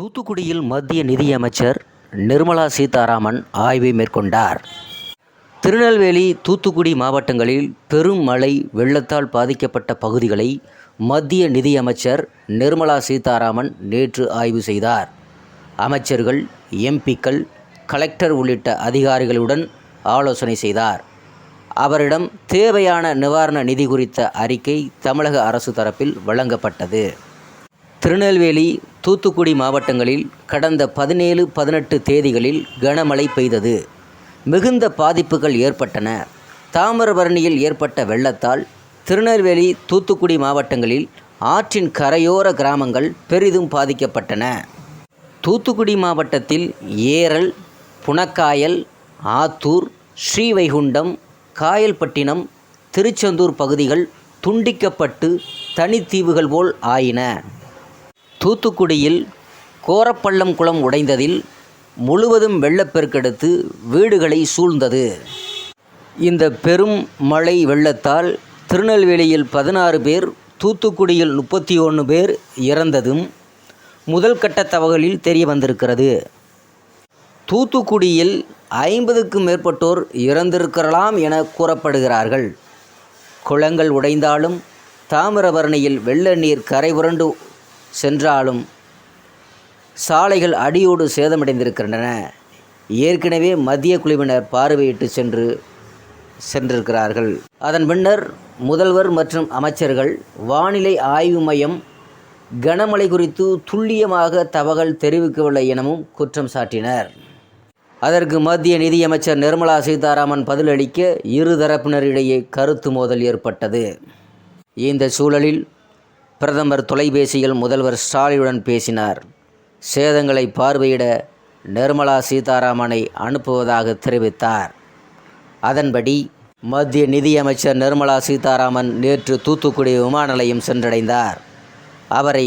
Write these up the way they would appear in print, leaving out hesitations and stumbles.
தூத்துக்குடியில் மத்திய நிதியமைச்சர் நிர்மலா சீதாராமன் ஆய்வை மேற்கொண்டார். திருநெல்வேலி, தூத்துக்குடி மாவட்டங்களில் பெரும் மழை வெள்ளத்தால் பாதிக்கப்பட்ட பகுதிகளை மத்திய நிதியமைச்சர் நிர்மலா சீதாராமன் நேற்று ஆய்வு செய்தார். அமைச்சர்கள், எம்பிக்கள், கலெக்டர் உள்ளிட்ட அதிகாரிகளுடன் ஆலோசனை செய்தார். அவரிடம் தேவையான நிவாரண நிதி குறித்த அறிக்கை தமிழக அரசு தரப்பில் வழங்கப்பட்டது. திருநெல்வேலி, தூத்துக்குடி மாவட்டங்களில் கடந்த 17, 18 தேதிகளில் கனமழை பெய்தது. மிகுந்த பாதிப்புகள் ஏற்பட்டன. தாமிரபரணியில் ஏற்பட்ட வெள்ளத்தால் திருநெல்வேலி, தூத்துக்குடி மாவட்டங்களில் ஆற்றின் கரையோர கிராமங்கள் பெரிதும் பாதிக்கப்பட்டன. தூத்துக்குடி மாவட்டத்தில் ஏரல், புனக்காயல், ஆத்தூர், ஸ்ரீவைகுண்டம், காயல்பட்டினம், திருச்செந்தூர் பகுதிகள் துண்டிக்கப்பட்டு தனித்தீவுகள் போல் ஆயின. தூத்துக்குடியில் கோரப்பள்ளம் குளம் உடைந்ததில் முழுவதும் வெள்ளப்பெருக்கெடுத்து வீடுகளை சூழ்ந்தது. இந்த பெரும் மழை வெள்ளத்தால் திருநெல்வேலியில் 16 பேர், தூத்துக்குடியில் 31 பேர் இறந்ததும் முதல் கட்ட தகவலில் தெரிய வந்திருக்கிறது. தூத்துக்குடியில் 50க்கும் மேற்பட்டோர் இறந்திருக்கலாம் என கூறப்படுகிறார்கள். குளங்கள் உடைந்தாலும், தாமிரபரணியில் வெள்ள நீர் கரை புரண்டு சென்றாலும் சாலைகள் அடியோடு சேதமடைந்திருக்கின்றன. ஏற்கனவே மத்திய குழுவினர் பார்வையிட்டு சென்றிருக்கிறார்கள். அதன் பின்னர் முதல்வர் மற்றும் அமைச்சர்கள் வானிலை ஆய்வு மையம் கனமழை குறித்து துல்லியமாக தகவல் தெரிவிக்கவில்லை எனவும் குற்றம் சாட்டினர். அதற்கு மத்திய நிதியமைச்சர் நிர்மலா சீதாராமன் பதிலளிக்க இருதரப்பினரிடையே கருத்து மோதல் ஏற்பட்டது. இந்த சூழலில் பிரதமர் தொலைபேசியில் முதல்வர் ஸ்டாலினுடன் பேசினார். சேதங்களை பார்வையிட நிர்மலா சீதாராமனை அனுப்புவதாக தெரிவித்தார். அதன்படி மத்திய நிதியமைச்சர் நிர்மலா சீதாராமன் நேற்று தூத்துக்குடி விமான நிலையம் சென்றடைந்தார். அவரை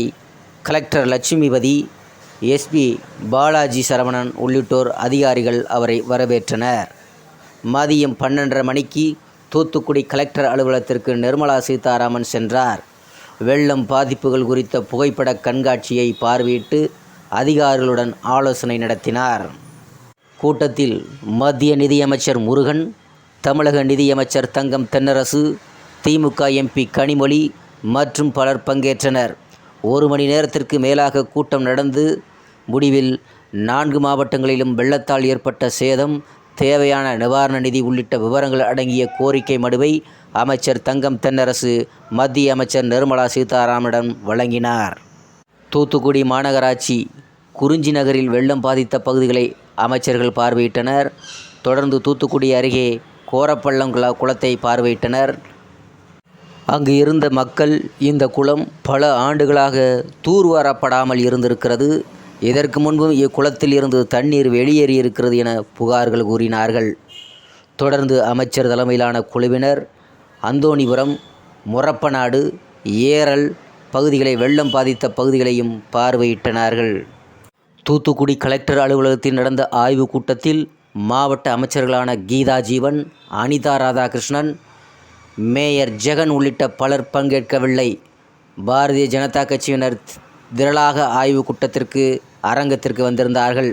கலெக்டர் லட்சுமிபதி, எஸ்பி பாலாஜி சரவணன் உள்ளிட்டோர் அதிகாரிகள் அவரை வரவேற்றனர். மதியம் 12:30 மணிக்கு தூத்துக்குடி கலெக்டர் அலுவலகத்திற்கு நிர்மலா சீதாராமன் சென்றார். வெள்ளம் பாதிப்புகள் குறித்த புகைப்பட கண்காட்சியை பார்வையிட்டு அதிகாரிகளுடன் ஆலோசனை நடத்தினார். கூட்டத்தில் மத்திய நிதியமைச்சர் முருகன், தமிழக நிதியமைச்சர் தங்கம் தென்னரசு, திமுக எம்பி கனிமொழி மற்றும் பலர் பங்கேற்றனர். 1 மணி நேரத்திற்கு மேலாக கூட்டம் நடந்து முடிவில் 4 மாவட்டங்களிலும் வெள்ளத்தால் ஏற்பட்ட சேதம், தேவையான நிவாரண நிதி உள்ளிட்ட விவரங்கள் அடங்கிய கோரிக்கை மனுவை அமைச்சர் தங்கம் தென்னரசு மத்திய அமைச்சர் நிர்மலா சீதாராமனிடம் வழங்கினார். தூத்துக்குடி மாநகராட்சி குறிஞ்சி நகரில் வெள்ளம் பாதித்த பகுதிகளை அமைச்சர்கள் பார்வையிட்டனர். தொடர்ந்து தூத்துக்குடி அருகே கோரப்பள்ளம் குளத்தை பார்வையிட்டனர். அங்கு இருந்த மக்கள், இந்த குளம் பல ஆண்டுகளாக தூர்வாரப்படாமல் இருந்திருக்கிறது, இதற்கு முன்பும் இக்குளத்தில் இருந்து தண்ணீர் வெளியேறியிருக்கிறது என புகார்கள் கூறினார்கள். தொடர்ந்து அமைச்சர் தலைமையிலான குழுவினர் அந்தோணிபுரம், மொரப்பநாடு, ஏரல் பகுதிகளை வெள்ளம் பாதித்த பகுதிகளையும் பார்வையிட்டனார்கள். தூத்துக்குடி கலெக்டர் அலுவலகத்தில் நடந்த ஆய்வுக் கூட்டத்தில் மாவட்ட அமைச்சர்களான கீதா ஜீவன், அனிதா ராதாகிருஷ்ணன், மேயர் ஜெகன் உள்ளிட்ட பலர் பங்கேற்கவில்லை. பாரதிய ஜனதா கட்சியினர் திரளாக ஆய்வுக் கூட்டத்திற்கு அரங்கத்திற்கு வந்திருந்தார்கள்.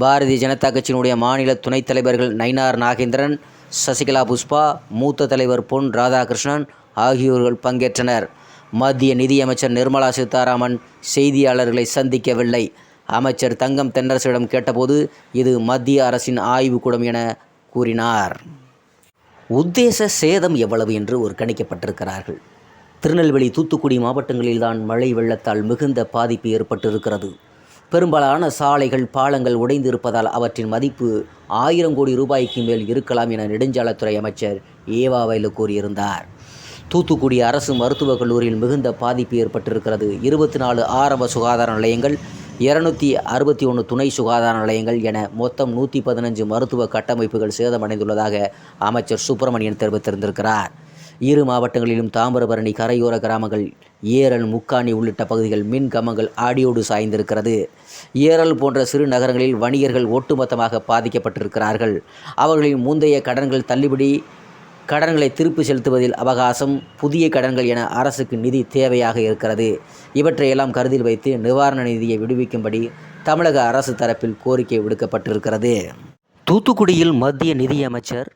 பாரதிய ஜனதா கட்சியினுடைய மாநில துணைத் தலைவர்கள் நயினார் நாகேந்திரன், சசிகலா புஷ்பா, மூத்த தலைவர் பொன் ராதாகிருஷ்ணன் ஆகியோர்கள் பங்கேற்றனர். மத்திய நிதியமைச்சர் நிர்மலா சீதாராமன் செய்தியாளர்களை சந்திக்கவில்லை. அமைச்சர் தங்கம் தென்னரசிடம் கேட்டபோது இது மத்திய அரசின் ஆய்வுக்கூடம் என கூறினார். உத்தேச சேதம் எவ்வளவு என்று ஒரு கணிக்கப்பட்டிருக்கிறார்கள். திருநெல்வேலி, தூத்துக்குடி மாவட்டங்களில்தான் மழை வெள்ளத்தால் மிகுந்த பாதிப்பு ஏற்பட்டிருக்கிறது. பெரும்பாலான சாலைகள், பாலங்கள் உடைந்து இருப்பதால் அவற்றின் மதிப்பு 1000 கோடி ரூபாய்க்கு மேல் இருக்கலாம் என நெடுஞ்சாலைத்துறை அமைச்சர் ஏவா வேலு கூறியிருந்தார். தூத்துக்குடி அரசு மருத்துவக் கல்லூரியில் மிகுந்த பாதிப்பு ஏற்பட்டிருக்கிறது. 24 ஆரம்ப சுகாதார நிலையங்கள், 261 துணை சுகாதார நிலையங்கள் என மொத்தம் 115 மருத்துவ கட்டமைப்புகள் சேதமடைந்துள்ளதாக அமைச்சர் சுப்பிரமணியன் தெரிவித்திருந்திருக்கிறார். 2 மாவட்டங்களிலும் தாமிரபரணி கரையோர கிராமங்கள், ஏரல், முக்காணி உள்ளிட்ட பகுதிகள் மின் கம்பங்கள் அடியோடு சாய்ந்திருக்கிறது. ஏரல் போன்ற சிறு நகரங்களில் வணிகர்கள் ஒட்டுமொத்தமாக பாதிக்கப்பட்டிருக்கிறார்கள். அவர்களின் முந்தைய கடன்கள் தள்ளுபடி கடன்களை திருப்பி செலுத்துவதில் அவகாசம், புதிய கடன்கள் என அரசுக்கு நிதி தேவையாக இருக்கிறது. இவற்றையெல்லாம் கருத்தில் வைத்து நிவாரண நிதியை விடுவிக்கும்படி தமிழக அரசு தரப்பில் கோரிக்கை விடுக்கப்பட்டிருக்கிறது. தூத்துக்குடியில் மத்திய நிதியமைச்சர்